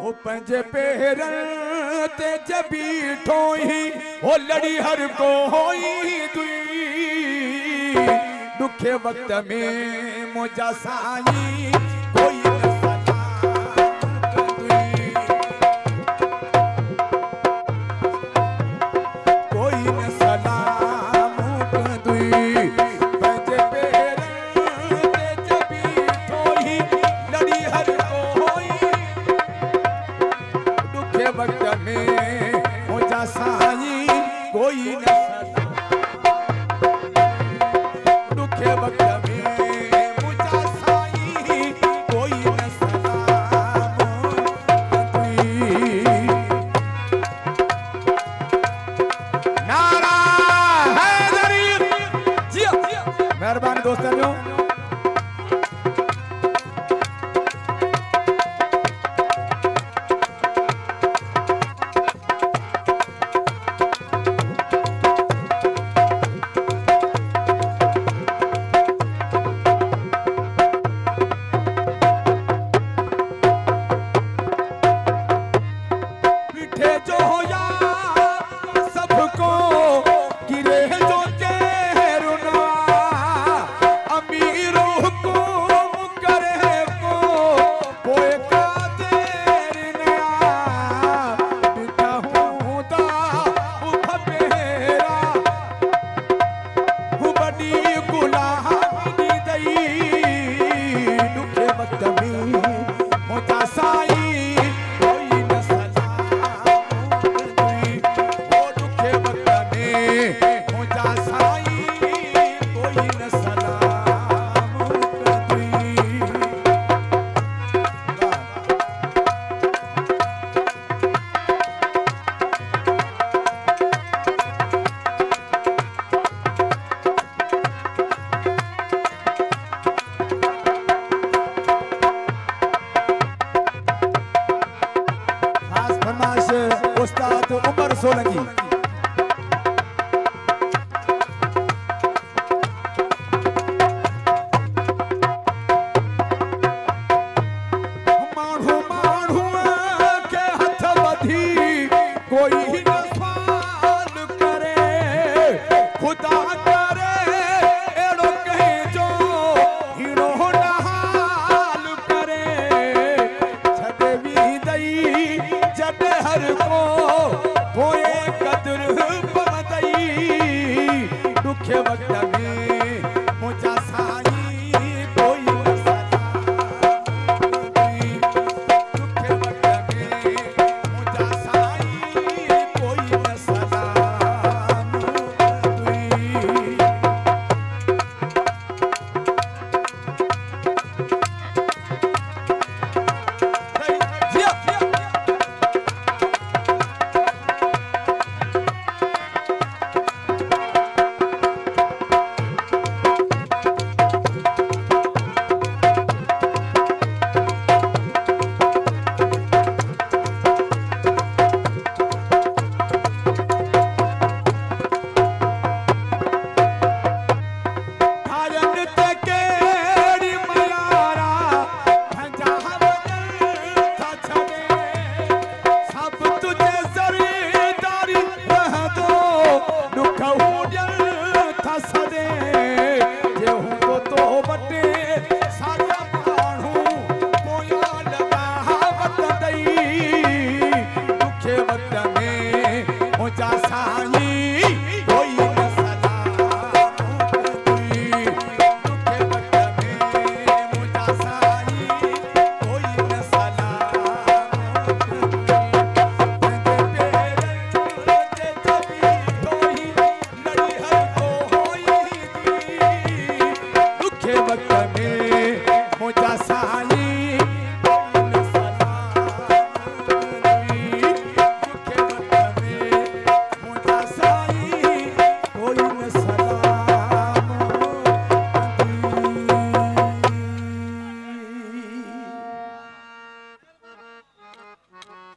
ओ पंजे पेर ते जबी ठोही ओ लड़ी हर को होई दुई दुखे वक्त में मुझा साई कोई न सलाम दुई कोई न सलाम दुई पंजे पेर ते जबी ठोही लड़ी हर को होई दुखे वक्त में मुझा साई कोई न दुखे वक्त में मुझा साई कोई न सलाम दुई नारा हैदरी जिया मेहरबानी दोस्तों जो हो या सबको गिरे जो तेरुना अमीरों को करे को कोई कादेर नया बिता हूँ दा उभेरा बड़ी गुलामी दई दुखे वक्त में मोटा साई उस्ताद उमर सोलंकी।